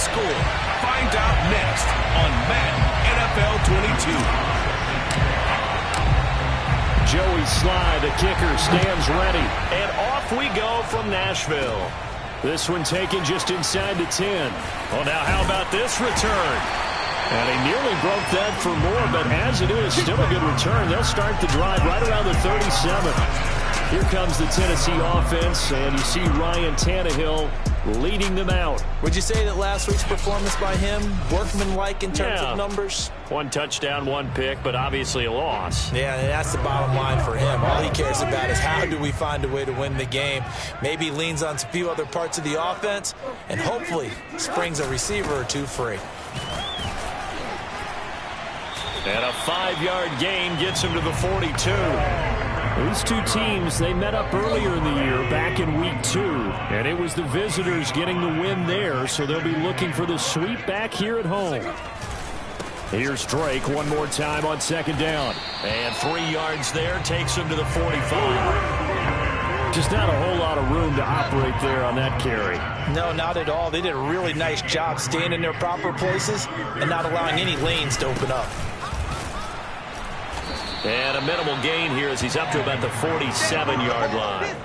score? Find out next on Madden NFL 22. Joey Sly, the kicker, stands ready. And off we go from Nashville. This one taken just inside the 10. Well, now how about this return? And he nearly broke that for more, but as it is, still a good return. They'll start the drive right around the 37. Here comes the Tennessee offense, and you see Ryan Tannehill leading them out. Would you say that last week's performance by him, workmanlike in terms of numbers? 1 touchdown, 1 pick, but obviously a loss. Yeah, and that's the bottom line for him. All he cares about is how do we find a way to win the game. Maybe he leans on a few other parts of the offense, and hopefully springs a receiver or two free. And a 5-yard gain gets him to the 42. These two teams, they met up earlier in the year, back in week 2. And it was the visitors getting the win there, so they'll be looking for the sweep back here at home. Here's Drake one more time on 2nd down. And 3 yards there takes him to the 45. Just not a whole lot of room to operate there on that carry. No, not at all. They did a really nice job staying in their proper places and not allowing any lanes to open up. And a minimal gain here as he's up to about the 47-yard line.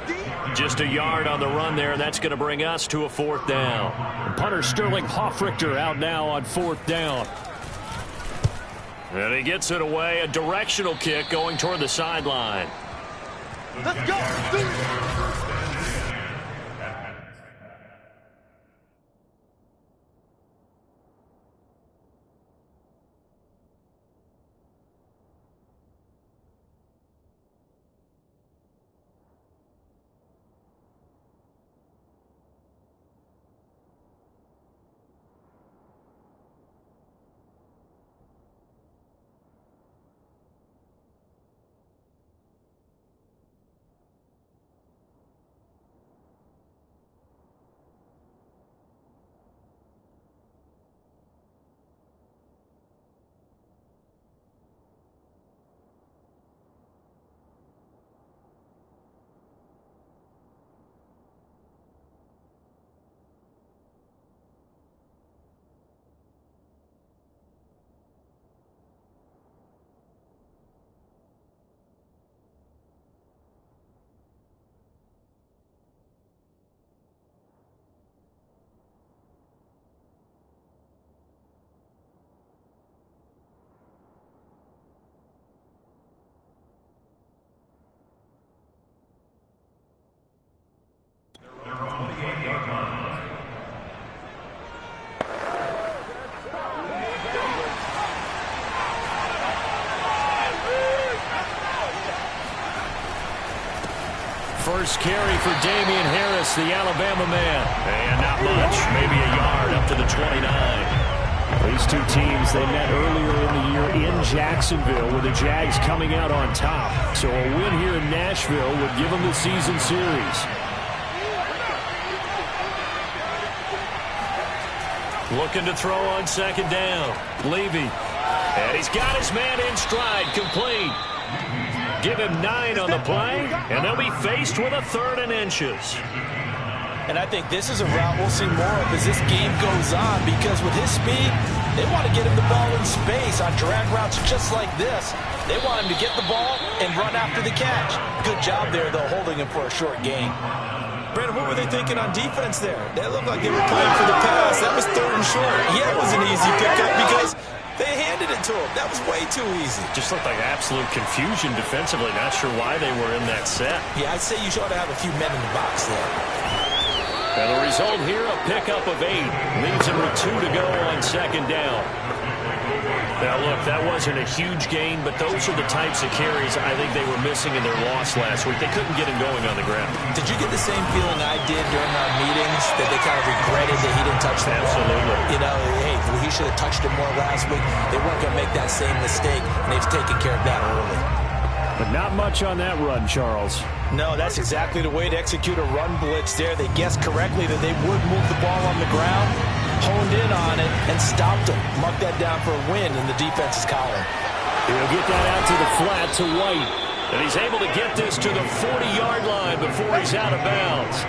Just a yard on the run there, and that's going to bring us to a 4th down. And punter Sterling Hoffrichter out now on 4th down. And he gets it away, a directional kick going toward the sideline. Let's go! First carry for Damian Harris, the Alabama man. And not much, maybe a yard up to the 29. These two teams, they met earlier in the year in Jacksonville with the Jags coming out on top. So a win here in Nashville would give them the season series. Looking to throw on 2nd down. Levy. And he's got his man in stride, complete. Give him 9 on the play, and they'll be faced with a 3rd and inches. And I think this is a route we'll see more of as this game goes on, because with his speed, they want to get him the ball in space on drag routes just like this. They want him to get the ball and run after the catch. Good job there, though, holding him for a short gain. Brandon, what were they thinking on defense there? They looked like they were playing for the pass. That was 3rd and short. Yeah, it was an easy pickup because they handed it to him. That was way too easy. Just looked like absolute confusion defensively. Not sure why they were in that set. Yeah, I'd say you ought to have a few men in the box there. And the result here, a pickup of 8. Leaves him with 2 to go on 2nd down. Now, look, that wasn't a huge gain, but those are the types of carries I think they were missing in their loss last week. They couldn't get him going on the ground. Did you get the same feeling I did during our meetings, that they kind of regretted that he didn't touch the ball? Absolutely. You know, hey, he should have touched it more last week. They weren't going to make that same mistake, and they've taken care of that early. But not much on that run, Charles. No, that's exactly the way to execute a run blitz there. They guessed correctly that they would move the ball on the ground, honed in on it, and stopped him. Mark that down for a win in the defense's column. He'll get that out to the flat to White. And he's able to get this to the 40-yard line before he's out of bounds.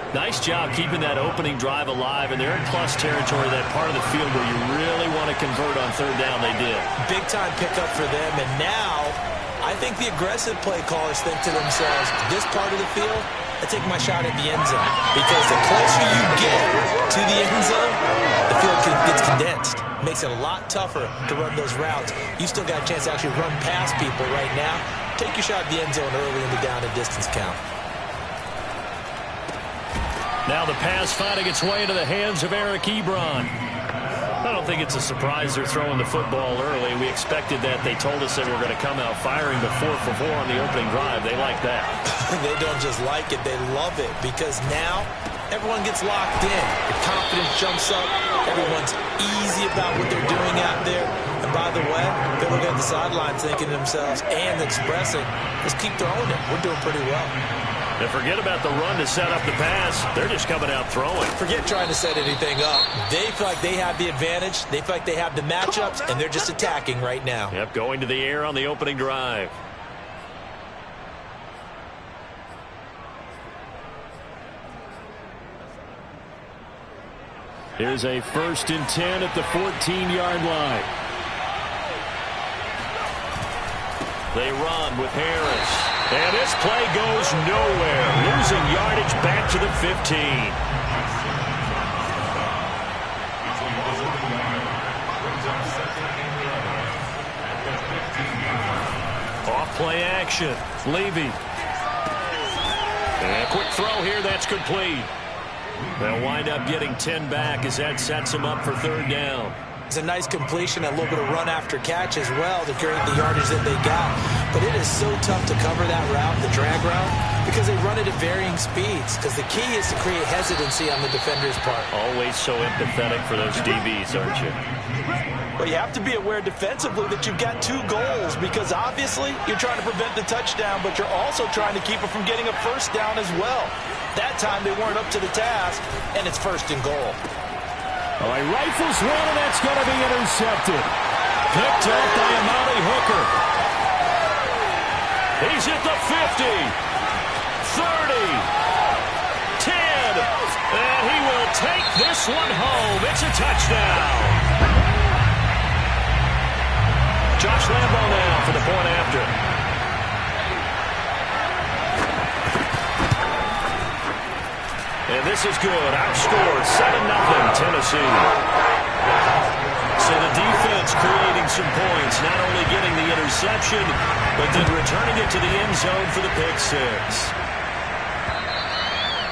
Nice job keeping that opening drive alive, and they're in plus territory, that part of the field where you really want to convert on third down. They did. Big-time pickup for them, and now I think the aggressive play callers think to themselves, this part of the field, I take my shot at the end zone. Because the closer you get to the end zone, the field gets condensed. Makes it a lot tougher to run those routes. You still got a chance to actually run past people right now. Take your shot at the end zone early in the down and distance count. Now the pass finding its way into the hands of Eric Ebron. I don't think it's a surprise they're throwing the football early. We expected that. They told us they were going to come out firing, but 4 for 4 on the opening drive. They like that. They don't just like it, they love it, because now everyone gets locked in. The confidence jumps up. Everyone's easy about what they're doing out there. And by the way, they're looking at the sidelines thinking to themselves and expressing, let's keep throwing it. We're doing pretty well. And forget about the run to set up the pass. They're just coming out throwing. Forget trying to set anything up. They feel like they have the advantage. They feel like they have the matchups, and they're just attacking right now. Yep, going to the air on the opening drive. Here's a 1st and 10 at the 14-yard line. They run with Harris. And this play goes nowhere. Losing yardage back to the 15. Off play action. Levy. And a quick throw here. That's complete. They'll wind up getting 10 back as that sets them up for third down. It's a nice completion, a little bit of run after catch as well to create the yardage that they got. But it is so tough to cover that route, the drag route, because they run it at varying speeds. Because the key is to create hesitancy on the defender's part. Always so empathetic for those DBs, aren't you? Well, you have to be aware defensively that you've got 2 goals, because obviously you're trying to prevent the touchdown, but you're also trying to keep it from getting a first down as well. That time they weren't up to the task, and it's 1st and goal. All right, rifles one, and that's going to be intercepted. Picked up by Amari Hooker. He's at the 50, 30, 10, and he will take this one home. It's a touchdown. Josh Lambo now for the point after. And this is good. Outscored 7-0 Tennessee. So the defense creating some points, not only getting the interception, but then returning it to the end zone for the pick 6.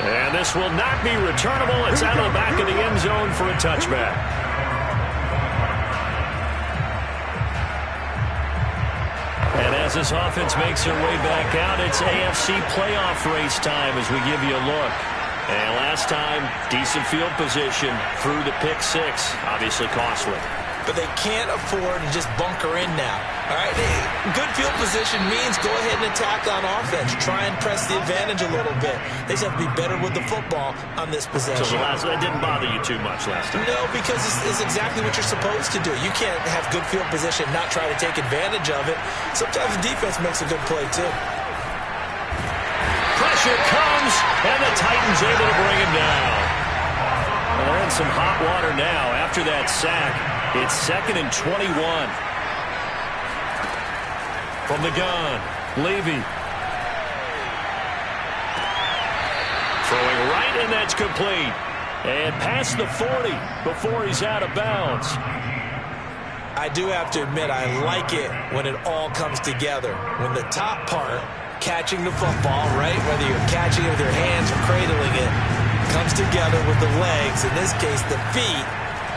And this will not be returnable. It's out of the back of the end zone for a touchback. And as this offense makes their way back out, it's AFC playoff race time as we give you a look. And last time, decent field position through the pick 6. Obviously costly. But they can't afford to just bunker in now. All right, good field position means go ahead and attack on offense. Try and press the advantage a little bit. They just have to be better with the football on this possession. So that didn't bother you too much last time? No, because it's exactly what you're supposed to do. You can't have good field position, not try to take advantage of it. Sometimes the defense makes a good play too. Pressure comes, and the Titans able to bring him down. Well, they're in some hot water now. After that sack, it's 2nd and 21. From the gun, Levy. Throwing right, and that's complete. And past the 40 before he's out of bounds. I do have to admit, I like it when it all comes together. When the top part, catching the football, right, whether you're catching it with your hands or cradling it, comes together with the legs, in this case the feet,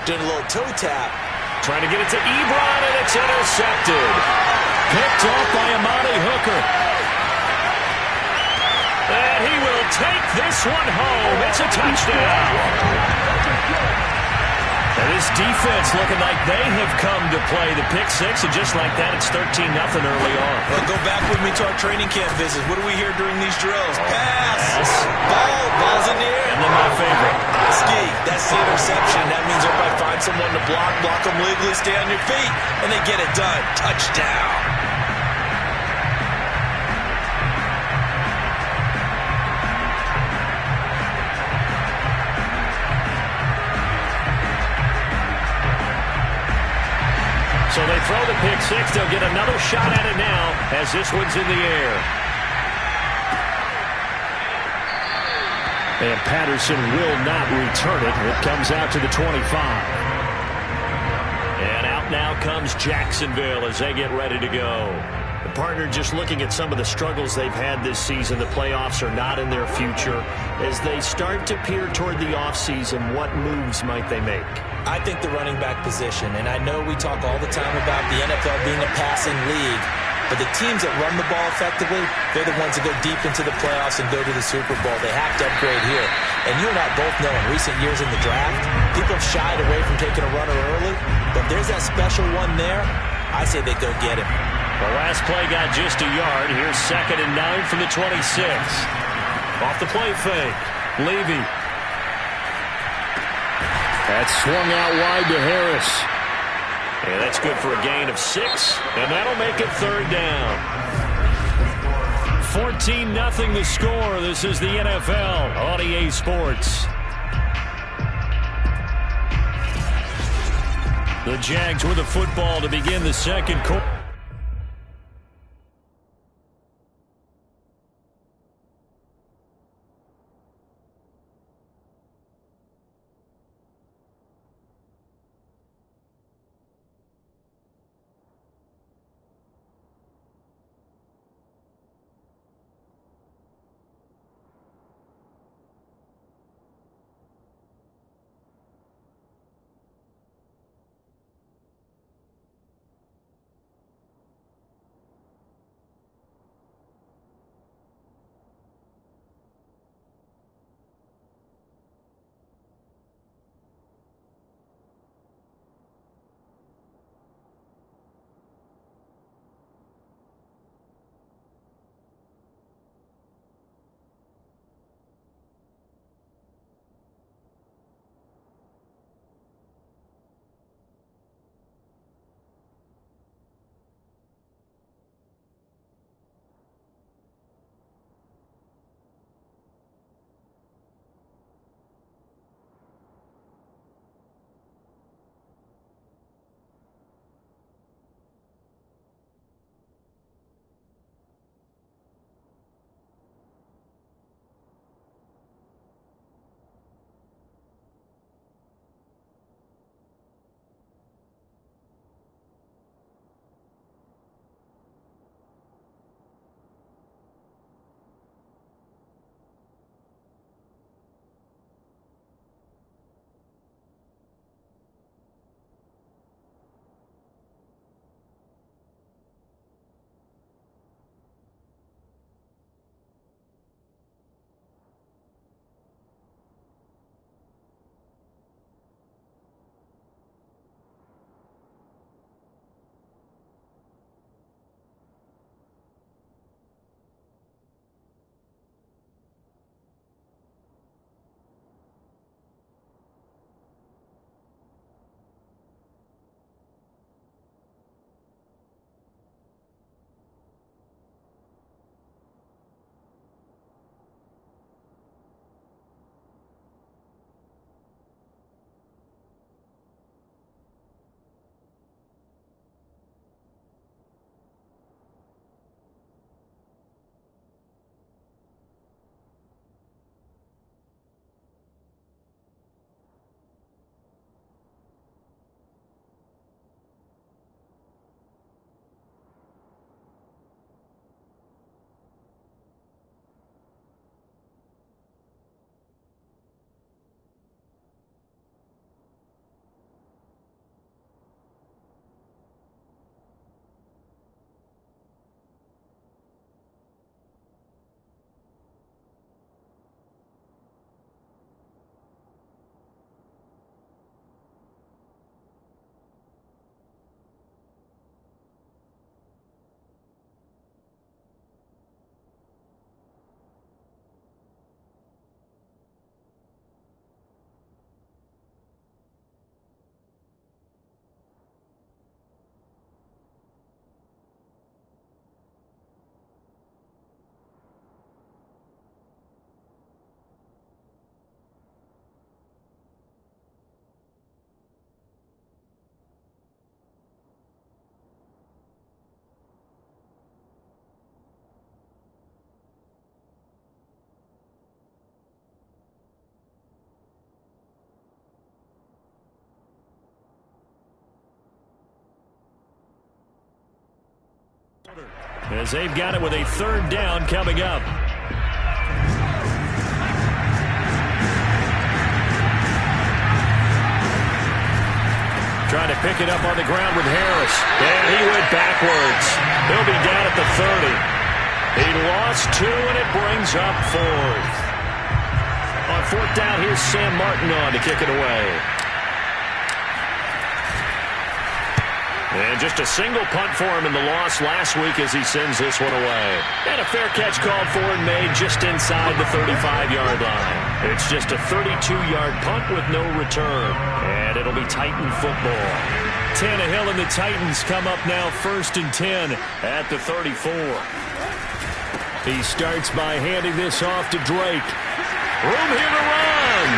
doing a little toe tap. Trying to get it to Ebron, and it's intercepted. Picked off by Amari Hooker. And he will take this one home. It's a touchdown. And this defense looking like they have come to play the pick 6, and just like that, it's 13-0 early on. Well, go back with me to our training camp visits. What do we hear during these drills? Pass! Ball's in the air. And then my favorite. Ski, that's the interception. That means everybody find someone to block them legally, stay on your feet, and they get it done. Touchdown. So they throw the pick six. They'll get another shot at it now as this one's in the air. And Patterson will not return it. It comes out to the 25. And out now comes Jacksonville as they get ready to go. The partner, just looking at some of the struggles they've had this season, the playoffs are not in their future. As they start to peer toward the offseason, what moves might they make? I think the running back position, and I know we talk all the time about the NFL being a passing league, but the teams that run the ball effectively, they're the ones that go deep into the playoffs and go to the Super Bowl. They have to upgrade here. And you and I both know in recent years in the draft, people have shied away from taking a runner early, but if there's that special one there, I say they go get him. The last play got just a yard. Here's 2nd and 9 from the 26. Off the play fake. Levy. That's swung out wide to Harris. And that's good for a gain of 6. And that'll make it 3rd down. 14-0 the score. This is the NFL on EA Sports. The Jags with the football to begin the second quarter. as they've got it with a 3rd down coming up. Trying to pick it up on the ground with Harris. And he went backwards. He'll be down at the 30. He lost 2, and it brings up 4th. On 4th down, here's Sam Martin on to kick it away. And just a single punt for him in the loss last week as he sends this one away. And a fair catch called for and made just inside the 35-yard line. It's just a 32-yard punt with no return. And it'll be Titan football. Tannehill and the Titans come up now 1st and 10 at the 34. He starts by handing this off to Drake. Room here to run.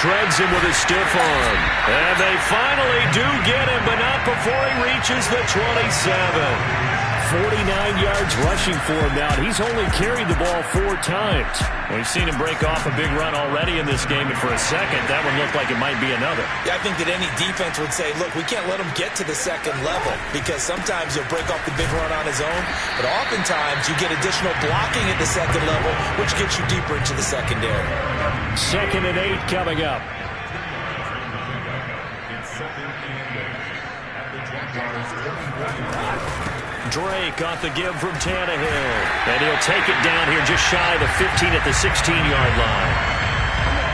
Shreds him with a stiff arm. And they finally do get him, but not before he reaches the 27. 49 yards rushing for him now, and he's only carried the ball 4 times. We've seen him break off a big run already in this game, and for a second, that one looked like it might be another. Yeah, I think that any defense would say, look, we can't let him get to the 2nd level, because sometimes he'll break off the big run on his own, but oftentimes you get additional blocking at the 2nd level, which gets you deeper into the secondary. 2nd and 8 coming up. Drake off the give from Tannehill. And he'll take it down here just shy of the 15 at the 16-yard line.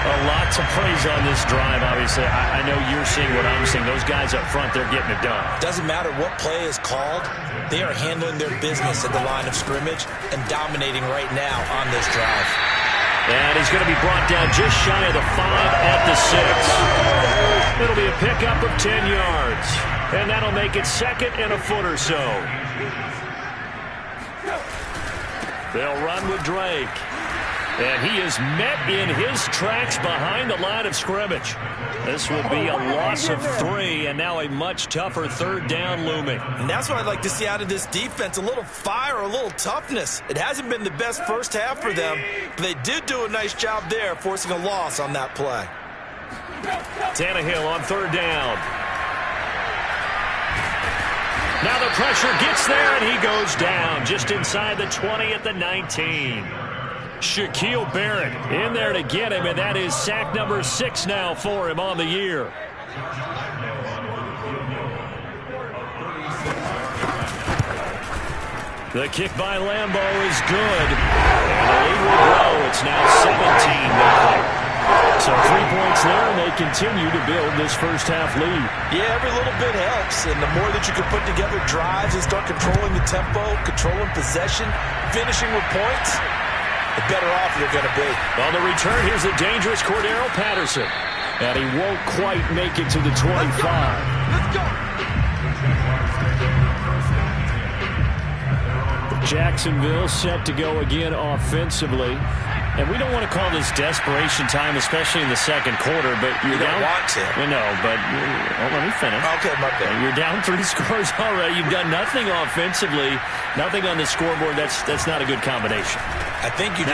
A lot to praise on this drive, obviously. I know you're seeing what I'm seeing. Those guys up front, they're getting it done. Doesn't matter what play is called. They are handling their business at the line of scrimmage and dominating right now on this drive. And he's going to be brought down just shy of the 5 at the 6. It'll be a pickup of 10 yards. And that'll make it 2nd and a foot or so. They'll run with Drake. And he is met in his tracks behind the line of scrimmage. This will be a loss of 3, and now a much tougher 3rd down looming. And that's what I'd like to see out of this defense, a little fire, a little toughness. It hasn't been the best first half for them, but they did do a nice job there, forcing a loss on that play. Tannehill on 3rd down. Now the pressure gets there, and he goes down just inside the 20 at the 19. Shaquille Barrett in there to get him, and that is sack number 6 now for him on the year. The kick by Lambeau is good, and the lead will grow. It's now 17-0. So 3 points there, and they continue to build this first half lead. Yeah, every little bit helps, and the more that you can put together drives and start controlling the tempo, controlling possession, finishing with points, the better off you're going to be. On the return, here's the dangerous Cordero Patterson. And he won't quite make it to the 25. Let's go. Jacksonville set to go again offensively. And we don't want to call this desperation time, especially in the 2nd quarter, but you're down. You don't want to. No, but let me finish. Okay, my bad. You're down 3 scores already. You've done nothing offensively, nothing on the scoreboard. That's not a good combination. I think you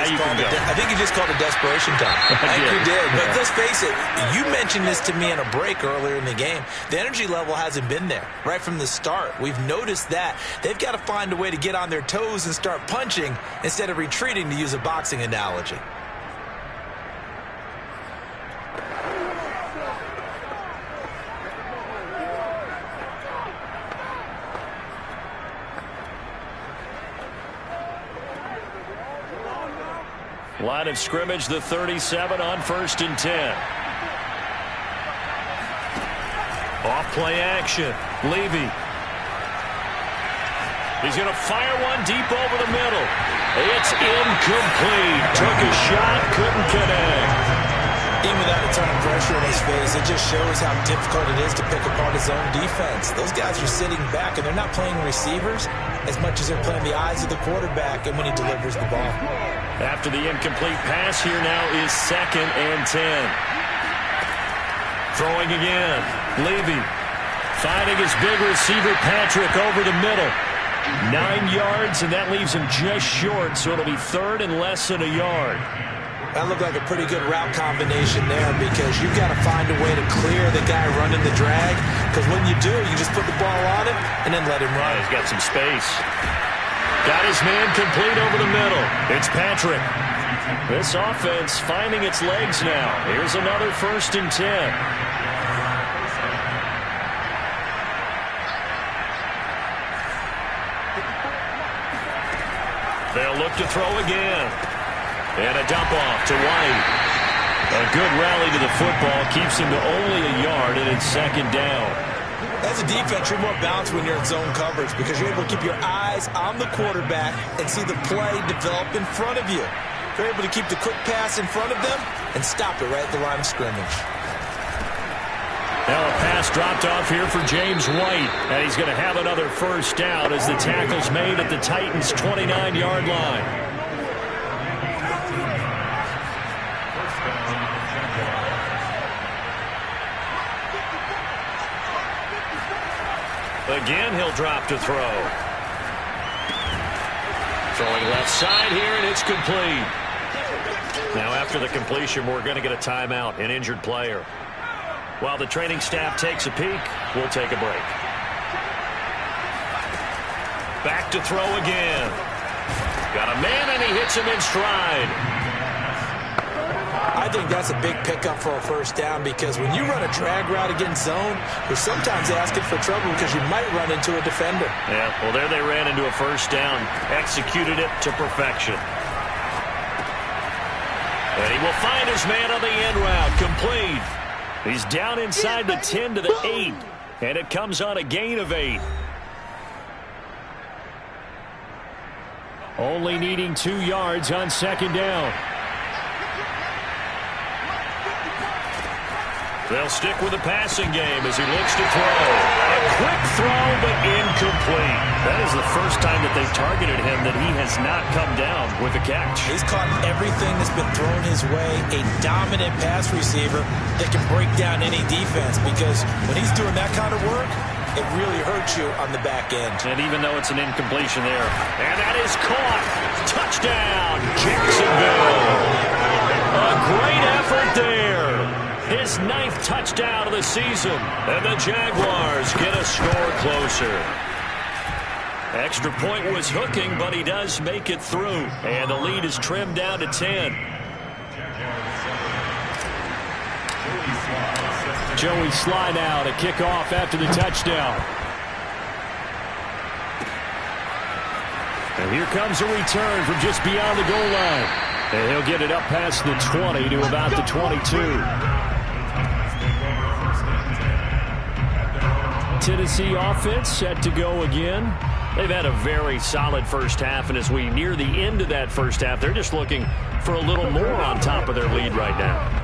just called it desperation time. I think you did. But let's face it, you mentioned this to me in a break earlier in the game. The energy level hasn't been there right from the start. We've noticed that. They've got to find a way to get on their toes and start punching instead of retreating, to use a boxing analogy. Line of scrimmage, the 37 on 1st and 10. Off play action. Levy. He's going to fire one deep over the middle. It's incomplete. Took a shot, couldn't connect. Even without a ton of pressure in his face, it just shows how difficult it is to pick apart his own defense. Those guys are sitting back, and they're not playing receivers as much as they're playing the eyes of the quarterback and when he delivers the ball. After the incomplete pass, here now is 2nd and 10. Throwing again. Levy finding his big receiver, Patrick, over the middle. 9 yards, and that leaves him just short, so it'll be 3rd and less than a yard. That looked like a pretty good route combination there, because you've got to find a way to clear the guy running the drag, because when you do, you just put the ball on him and then let him run. He's got some space. Got his man complete over the middle. It's Patrick. This offense finding its legs now. Here's another 1st and 10. They'll look to throw again. And a dump off to White. A good rally to the football keeps him to only a yard, and it's 2nd down. As a defense, you're more balanced when you're in zone coverage because you're able to keep your eyes on the quarterback and see the play develop in front of you. You're able to keep the quick pass in front of them and stop it right at the line of scrimmage. Now a pass dropped off here for James White, and he's going to have another 1st down as the tackle's made at the Titans' 29-yard line. Again, he'll drop to throw. Throwing left side here, and it's complete. Now, after the completion, we're going to get a timeout, an injured player. While the training staff takes a peek, we'll take a break. Back to throw again. Got a man, and he hits him in stride. I think that's a big pickup for a 1st down because when you run a drag route against zone, you're sometimes asking for trouble because you might run into a defender. Yeah, well, there they ran into a 1st down. Executed it to perfection. And he will find his man on the end route. Complete. He's down inside the 10 to the 8. And it comes on a gain of 8. Only needing 2 yards on 2nd down. They'll stick with the passing game as he looks to throw. A quick throw, but incomplete. That is the first time that they've targeted him that he has not come down with a catch. He's caught everything that's been thrown his way. A dominant pass receiver that can break down any defense because when he's doing that kind of work, it really hurts you on the back end. And even though it's an incompletion there. And that is caught. Touchdown, Jacksonville. A great effort there. His 9th touchdown of the season. And the Jaguars get a score closer. Extra point was hooking, but he does make it through. And the lead is trimmed down to 10. Joey slide out, a kickoff after the touchdown. And here comes a return from just beyond the goal line. And he'll get it up past the 20 to about the 22. Tennessee offense set to go again. They've had a very solid 1st half, and as we near the end of that 1st half, they're just looking for a little more on top of their lead right now.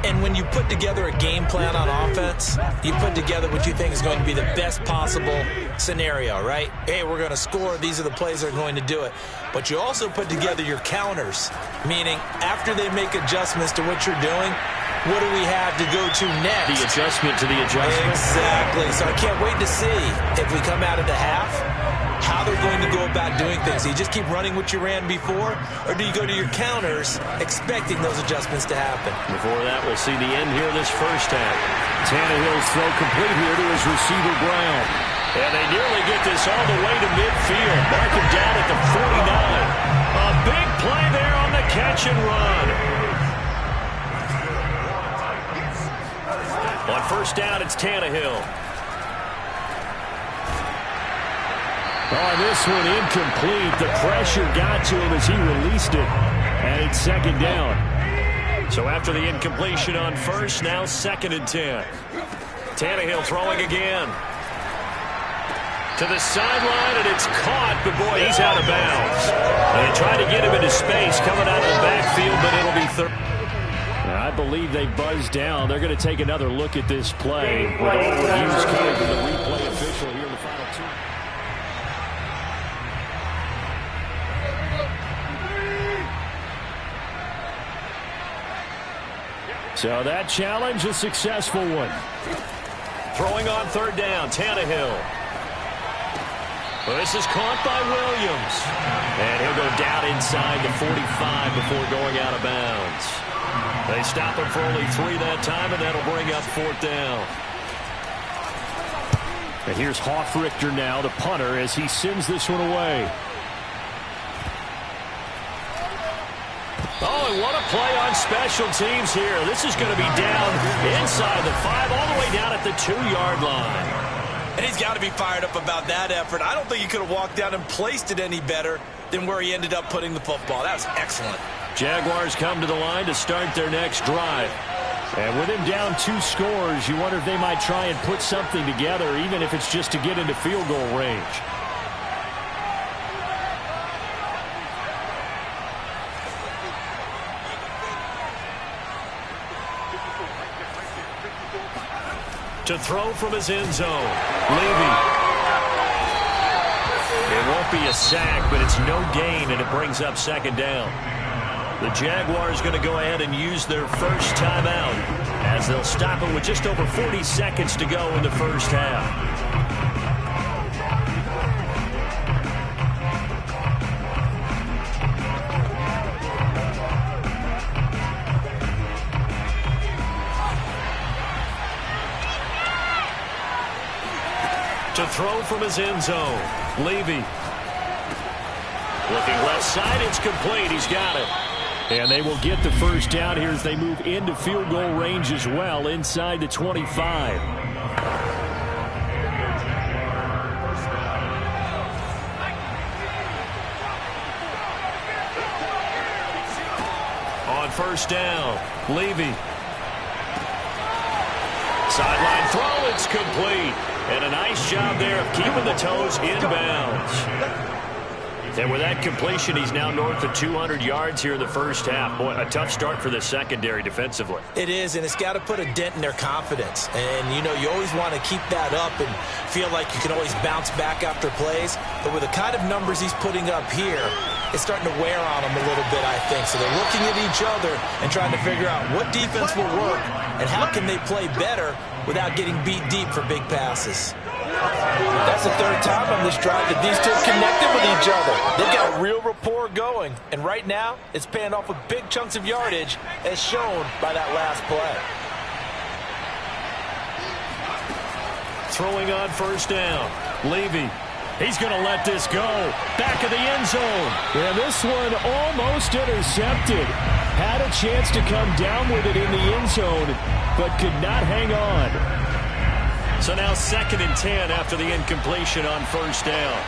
And when you put together a game plan on offense, you put together what you think is going to be the best possible scenario, right? Hey, we're going to score. These are the plays that are going to do it. But you also put together your counters, meaning after they make adjustments to what you're doing, what do we have to go to next? The adjustment to the adjustment. Exactly. So I can't wait to see if we come out of the half, how they're going to go about doing things. Do you just keep running what you ran before, or do you go to your counters expecting those adjustments to happen? Before that, we'll see the end here this 1st half. Tannehill's throw complete here to his receiver, Brown. And they nearly get this all the way to midfield. Mark him down at the 49. A big play there on the catch and run. On 1st down, it's Tannehill. On this one, incomplete. The pressure got to him as he released it. And it's 2nd down. So after the incompletion on 1st, now 2nd and 10. Tannehill throwing again. To the sideline, and it's caught, but boy, he's out of bounds. They tried to get him into space coming out of the backfield, but it'll be 3rd. I believe they buzzed down. They're going to take another look at this play with all reviews coming from the replay official here in the final 2. So that challenge, a successful one. Throwing on 3rd down, Tannehill. Well, this is caught by Williams. And he'll go down inside the 45 before going out of bounds. They stop him for only 3 that time, and that'll bring up 4th down. And here's Hofrichter now, the punter, as he sends this one away. Oh, and what a play on special teams here. This is going to be down inside the 5, all the way down at the 2-yard line. And he's got to be fired up about that effort. I don't think he could have walked down and placed it any better than where he ended up putting the football. That was excellent. Jaguars come to the line to start their next drive. And with him down 2 scores, you wonder if they might try and put something together, even if it's just to get into field goal range. To throw from his end zone, Levy. It won't be a sack, but it's no gain, and it brings up 2nd down. The Jaguars going to go ahead and use their first timeout as they'll stop it with just over 40 seconds to go in the first half. To throw from his end zone, Levy. Looking left side, it's complete. He's got it. And they will get the first down here as they move into field goal range as well, inside the 25. On first down, Levy. Sideline throw, it's complete. And a nice job there of keeping the toes inbounds. And with that completion, he's now north of 200 yards here in the first half. Boy, a tough start for the secondary defensively. It is, and it's got to put a dent in their confidence. And, you know, you always want to keep that up and feel like you can always bounce back after plays. But with the kind of numbers he's putting up here, it's starting to wear on them a little bit, I think. So they're looking at each other and trying to figure out what defense will work and how can they play better without getting beat deep for big passes. That's the 3rd time on this drive that these two have connected with each other. They've got a real rapport going, and right now it's paying off with big chunks of yardage as shown by that last play. Throwing on first down, Levy. He's going to let this go. Back of the end zone. And this one almost intercepted. Had a chance to come down with it in the end zone, but could not hang on. So now 2nd and 10 after the incompletion on first down.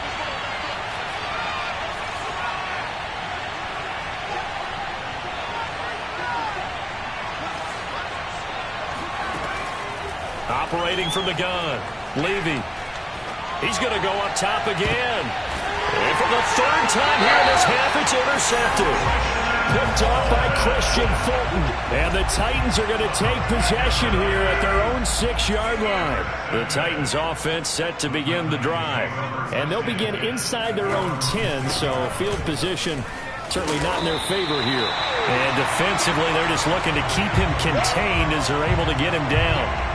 Operating from the gun, Levy. He's going to go up top again. And for the 3rd time here in this half, it's intercepted. Picked off by Christian Fulton. And the Titans are going to take possession here at their own 6-yard line. The Titans offense set to begin the drive. And they'll begin inside their own 10, so field position certainly not in their favor here. And defensively, they're just looking to keep him contained as they're able to get him down.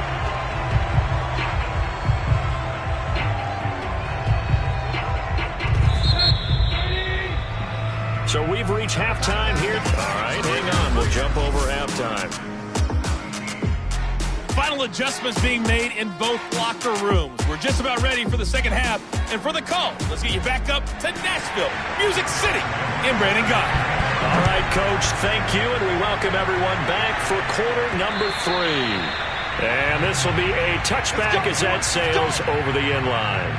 So we've reached halftime here. All right, hang on. We'll jump over halftime. Final adjustments being made in both locker rooms. We're just about ready for the second half. And for the call, let's get you back up to Nashville, Music City, in Brandon Gott. All right, Coach, thank you. And we welcome everyone back for quarter number 3. And this will be a touchback as that sails over the end line.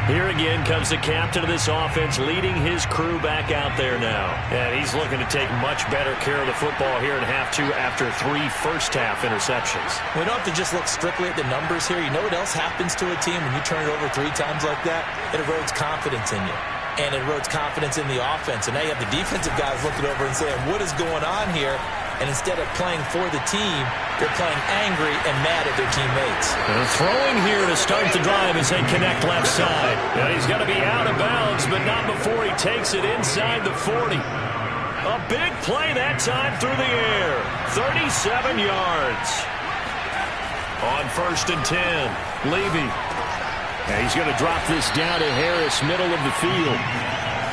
Here again comes the captain of this offense leading his crew back out there now. And he's looking to take much better care of the football here in half 2 after 3 first-half interceptions. We don't have to just look strictly at the numbers here. You know what else happens to a team when you turn it over 3 times like that? It erodes confidence in you. And it erodes confidence in the offense. And now you have the defensive guys looking over and saying, what is going on here? And instead of playing for the team, they're playing angry and mad at their teammates. And throwing here to start the drive as they connect left side. And he's got to be out of bounds, but not before he takes it inside the 40. A big play that time through the air. 37 yards. On 1st and 10, Levy. And he's going to drop this down to Harris, middle of the field.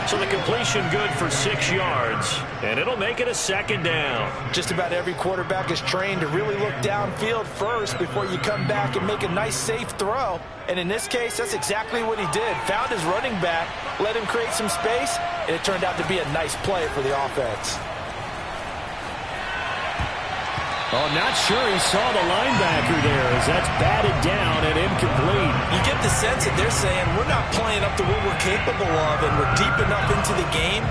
So the completion good for 6 yards, and it'll make it a 2nd down. Just about every quarterback is trained to really look downfield first before you come back and make a nice, safe throw. And in this case, that's exactly what he did. Found his running back, let him create some space, and it turned out to be a nice play for the offense. Oh, not sure he saw the linebacker there as that's batted down and incomplete. You get the sense that they're saying we're not playing up to what we're capable of, and we're deep enough into the game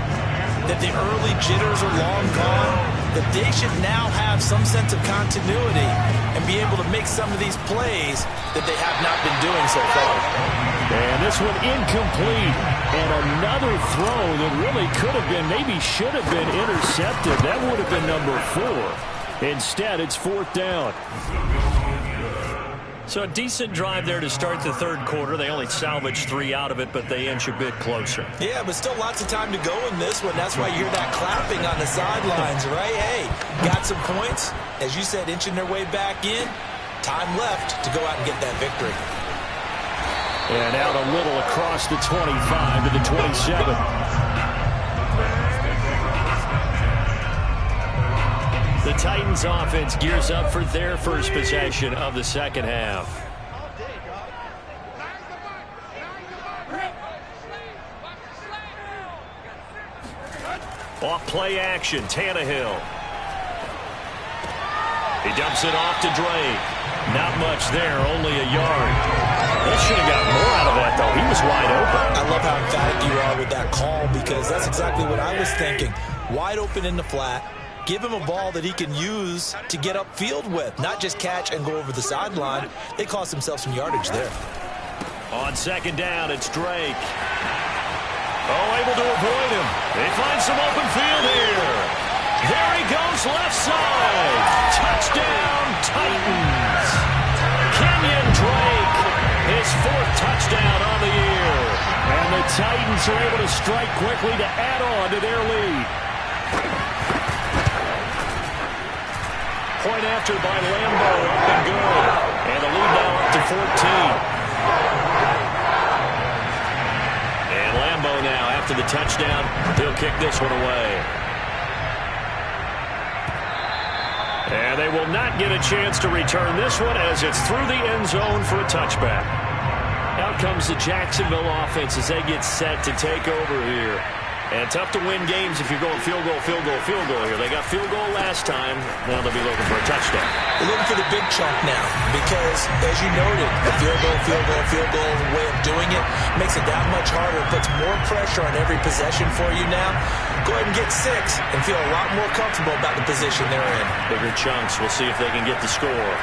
that the early jitters are long gone, that they should now have some sense of continuity and be able to make some of these plays that they have not been doing so far. And this one incomplete. And another throw that really could have been, maybe should have been intercepted. That would have been number 4. Instead, it's 4th down. So a decent drive there to start the third quarter. They only salvaged 3 out of it, but they inch a bit closer. Yeah, but still lots of time to go in this one. That's why you hear that clapping on the sidelines, right? Hey, got some points. As you said, inching their way back in. Time left to go out and get that victory. And out a little across the 25 to the 27. The Titans offense gears up for their first possession of the second half. Off play action, Tannehill. He dumps it off to Drake. Not much there, only a yard. They should have got more out of that, though. He was wide open. I love how emphatic you are with that call, because that's exactly what I was thinking. Wide open in the flat. Give him a ball that he can use to get upfield with, not just catch and go over the sideline. They cost themselves some yardage there. On second down, it's Drake. Oh, able to avoid him. They find some open field here. There he goes, left side. Touchdown, Titans. Kenyon Drake, his 4th touchdown on the year. And the Titans are able to strike quickly to add on to their lead. Point after by Lambo, up and good. And the lead now up to 14. And Lambo now, after the touchdown, he'll kick this one away. And they will not get a chance to return this one as it's through the end zone for a touchback. Out comes the Jacksonville offense as they get set to take over here. And tough to win games if you're going field goal, field goal, field goal here. They got field goal last time. Now they'll be looking for a touchdown. They're looking for the big chunk now because, as you noted, the field goal way of doing it makes it that much harder. It puts more pressure on every possession for you now. Go ahead and get 6 and feel a lot more comfortable about the position they're in. Bigger chunks. We'll see if they can get the score.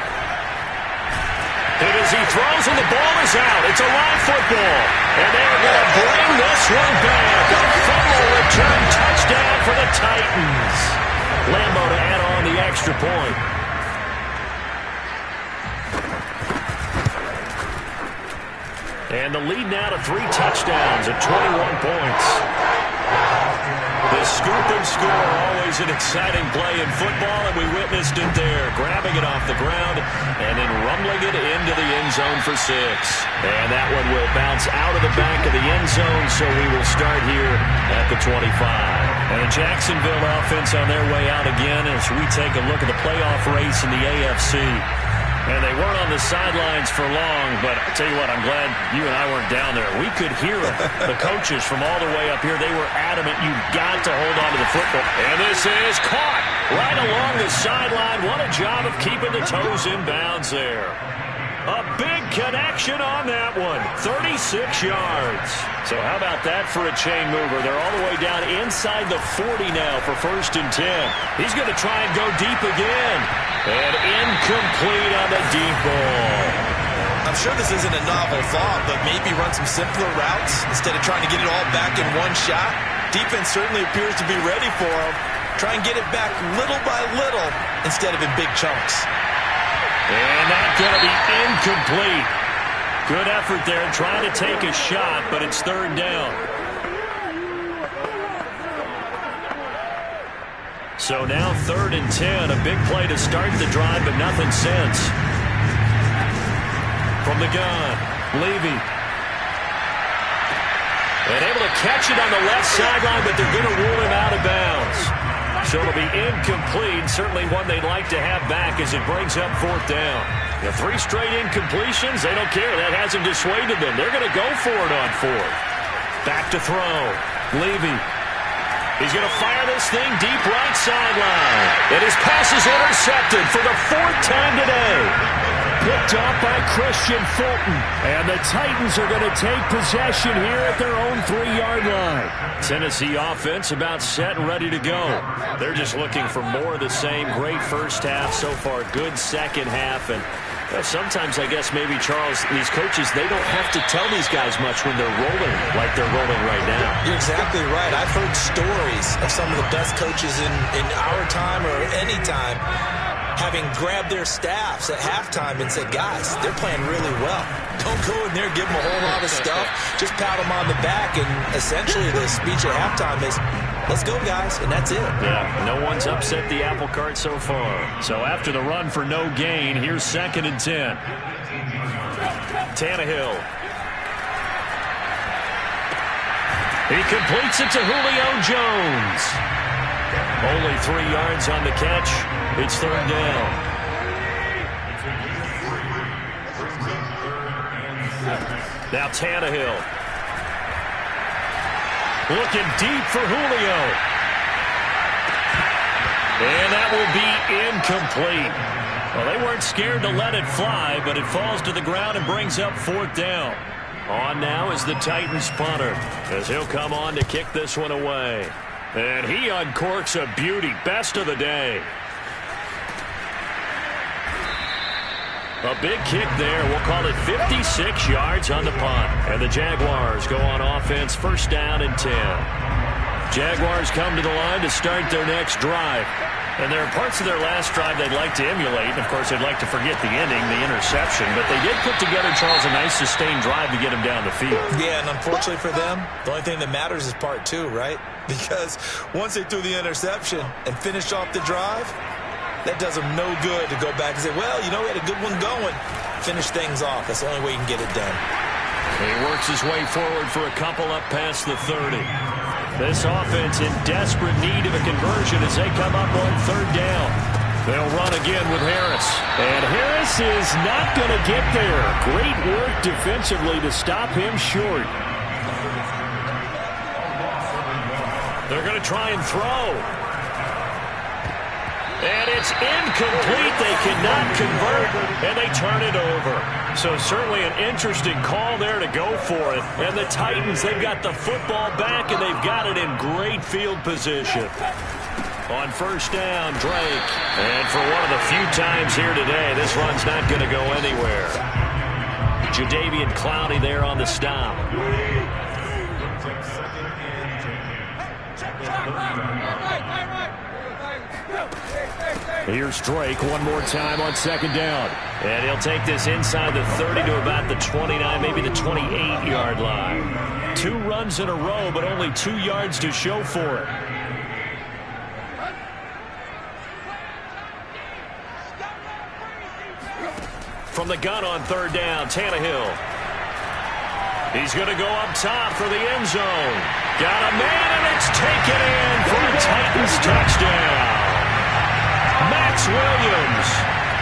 Hit as he throws, and the ball is out. It's a live football. And they're going to bring this one back. A fumble return touchdown for the Titans. Lambo to add on the extra point. And the lead now to 3 touchdowns at 21 points. The scoop and score, always an exciting play in football, and we witnessed it there, grabbing it off the ground and then rumbling it into the end zone for 6. And that one will bounce out of the back of the end zone, so we will start here at the 25. And the Jacksonville offense on their way out again as we take a look at the playoff race in the AFC. And they weren't on the sidelines for long, but I tell you what, I'm glad you and I weren't down there. We could hear the coaches from all the way up here. They were adamant, you've got to hold on to the football. And this is caught right along the sideline. What a job of keeping the toes in bounds there. A big connection on that one. 36 yards. So how about that for a chain mover? They're all the way down inside the 40 now for 1st and 10. He's going to try and go deep again. And incomplete on the deep ball. I'm sure this isn't a novel thought, but maybe run some simpler routes instead of trying to get it all back in one shot. Defense certainly appears to be ready for him. Try and get it back little by little instead of in big chunks. And that's going to be incomplete. Good effort there trying to take a shot, but it's 3rd down. So now 3rd and 10. A big play to start the drive, but nothing since. From the gun, Levy. And able to catch it on the left sideline, but they're going to rule him out of bounds. So it'll be incomplete. Certainly one they'd like to have back as it brings up 4th down. The 3 straight incompletions, they don't care. That hasn't dissuaded them. They're going to go for it on 4th. Back to throw. Levy. He's going to fire this thing deep right sideline. And his pass is intercepted for the 4th time today. Picked off by Christian Fulton. And the Titans are going to take possession here at their own 3-yard line. Tennessee offense about set and ready to go. They're just looking for more of the same. Great first half so far. Good second half. And sometimes, I guess, maybe, Charles, these coaches, they don't have to tell these guys much when they're rolling like they're rolling right now. You're exactly right. I've heard stories of some of the best coaches in our time or any time having grabbed their staffs at halftime and said, guys, they're playing really well. Don't go in there and give them a whole lot of stuff. Just pat them on the back. And essentially the speech at halftime is, let's go, guys, and that's it. Yeah, no one's upset the apple cart so far. So after the run for no gain, here's 2nd and 10. Tannehill. He completes it to Julio Jones. Only 3 yards on the catch. It's 3rd down. Now Tannehill. Looking deep for Julio. And that will be incomplete. Well, they weren't scared to let it fly, but it falls to the ground and brings up 4th down. On now is the Titans punter, as he'll come on to kick this one away. And he uncorks a beauty. Best of the day. A big kick there. We'll call it 56 yards on the punt. And the Jaguars go on offense, 1st down and 10. Jaguars come to the line to start their next drive. And there are parts of their last drive they'd like to emulate. Of course, they'd like to forget the ending, the interception. But they did put together, Charles, a nice sustained drive to get him down the field. Yeah, and unfortunately for them, the only thing that matters is part 2, right? Because once they threw the interception and finished off the drive, that does them no good to go back and say, well, you know, we had a good one going. Finish things off. That's the only way you can get it done. He works his way forward for a couple up past the 30. This offense in desperate need of a conversion as they come up on 3rd down. They'll run again with Harris. And Harris is not going to get there. Great work defensively to stop him short. They're going to try and throw. And it's incomplete. They cannot convert, and they turn it over. So certainly an interesting call there to go for it. And the Titans, they've got the football back, and they've got it in great field position. On 1st down, Drake. And for one of the few times here today, this run's not going to go anywhere. Jadeveon Clowney there on the stop. Here's Drake one more time on 2nd down. And he'll take this inside the 30 to about the 29, maybe the 28-yard line. 2 runs in a row, but only 2 yards to show for it. From the gun on 3rd down, Tannehill. He's going to go up top for the end zone. Got a man, and it's taken in for a Titans touchdown. Max Williams,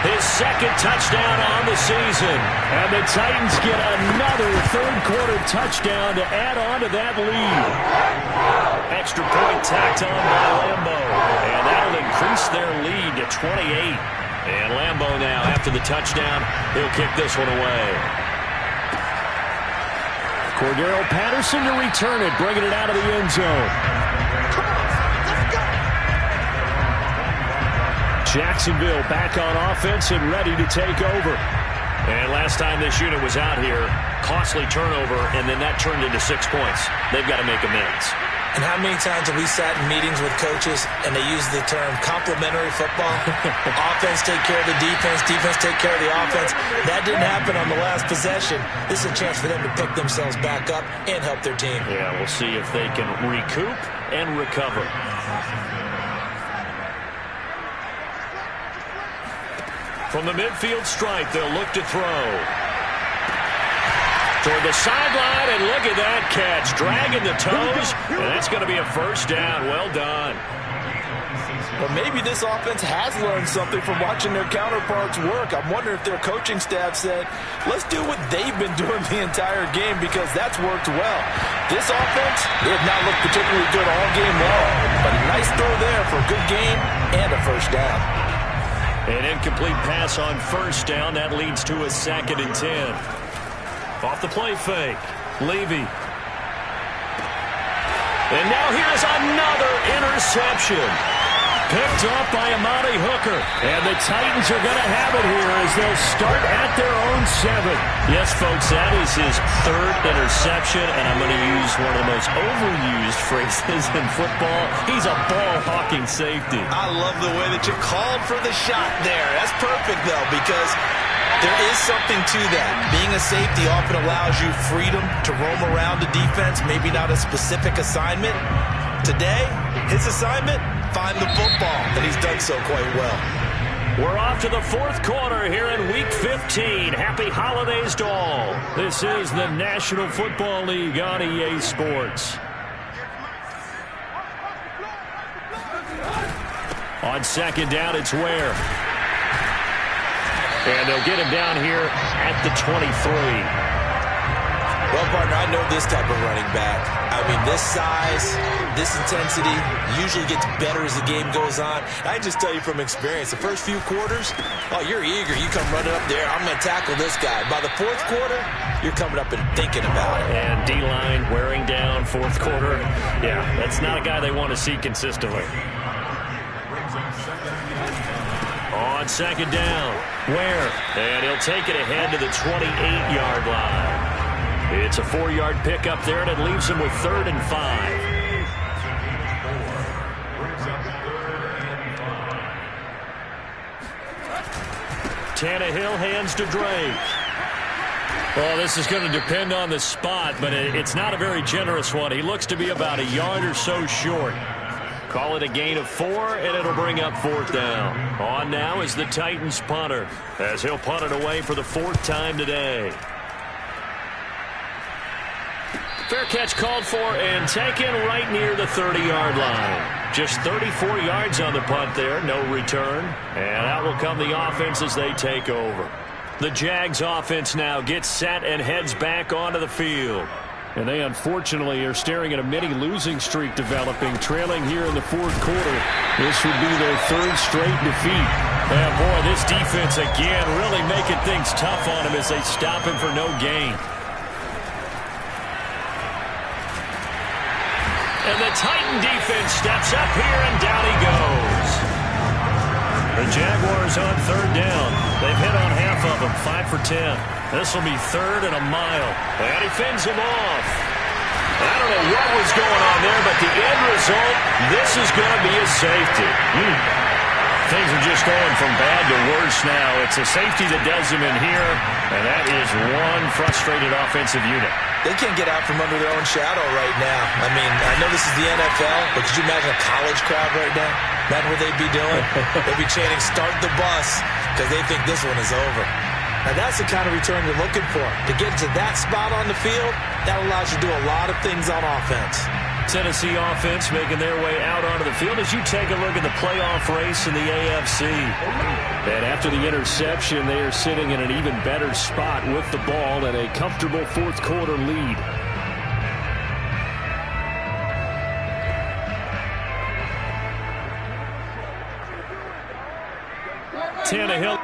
his 2nd touchdown on the season. And the Titans get another 3rd-quarter touchdown to add on to that lead. Extra point tacked on by Lambeau. And that'll increase their lead to 28. And Lambeau now, after the touchdown, he'll kick this one away. Cordero Patterson to return it, bringing it out of the end zone. Jacksonville back on offense and ready to take over. And last time this unit was out here, costly turnover, and then that turned into 6 points. They've got to make amends. And how many times have we sat in meetings with coaches and they use the term complementary football? Offense take care of the defense, defense take care of the offense. That didn't happen on the last possession. This is a chance for them to pick themselves back up and help their team. Yeah, we'll see if they can recoup and recover. From the midfield stripe, they'll look to throw. Toward the sideline, and look at that catch. Dragging the toes, and that's going to be a 1st down. Well done. Or maybe this offense has learned something from watching their counterparts work. I'm wondering if their coaching staff said, let's do what they've been doing the entire game because that's worked well. This offense, they have not looked particularly good all game long. But a nice throw there for a good game and a first down. An incomplete pass on first down. That leads to a 2nd and 10. Off the play fake. Levy. And now here's another interception. Picked up by Amani Hooker. And the Titans are going to have it here as they'll start at their own 7. Yes, folks, that is his 3rd interception, and I'm going to use one of the most overused phrases in football. He's a ball-hawking safety. I love the way that you called for the shot there. That's perfect, though, because there is something to that. Being a safety often allows you freedom to roam around the defense, maybe not a specific assignment. Today, his assignment, find the football, and he's done so quite well. We're off to the 4th quarter here in Week 15. Happy holidays to all. This is the National Football League on EA Sports. On 2nd down, it's Ware. And they'll get him down here at the 23. Well, partner, I know this type of running back. I mean, this size, this intensity usually gets better as the game goes on. I just tell you from experience, the first few quarters, oh, you're eager. You come running up there, I'm going to tackle this guy. By the 4th quarter, you're coming up and thinking about it. And D-line wearing down 4th quarter. Yeah, that's not a guy they want to see consistently. On 2nd down, Ware. And he'll take it ahead to the 28-yard line. It's a 4-yard pickup there, and it leaves him with 3rd and 5. Tannehill hands to Drake. Well, this is going to depend on the spot, but it's not a very generous one. He looks to be about a yard or so short. Call it a gain of 4, and it'll bring up 4th down. On now is the Titans punter, as he'll punt it away for the 4th time today. Fair catch called for and taken right near the 30-yard line. Just 34 yards on the punt there, no return. And out will come the offense as they take over. The Jags offense now gets set and heads back onto the field. And they unfortunately are staring at a mini losing streak developing, trailing here in the 4th quarter. This would be their 3rd straight defeat. And boy, this defense again really making things tough on him as they stop him for no gain. And the Titan defense steps up here, and down he goes. The Jaguars on 3rd down. They've hit on half of them, 5 for 10. This will be 3rd and a mile. And he fends him off. I don't know what was going on there, but the end result, this is going to be a safety. Things are just going from bad to worse now. It's a safety that does him in here, and that is one frustrated offensive unit. They can't get out from under their own shadow right now. I mean, I know this is the NFL, but could you imagine a college crowd right now? Imagine what they'd be doing. They'd be chanting, start the bus, because they think this one is over. Now, that's the kind of return you're looking for. To get to that spot on the field, that allows you to do a lot of things on offense. Tennessee offense making their way out onto the field as you take a look at the playoff race in the AFC. And after the interception, they are sitting in an even better spot with the ball and a comfortable 4th quarter lead. Tannehill.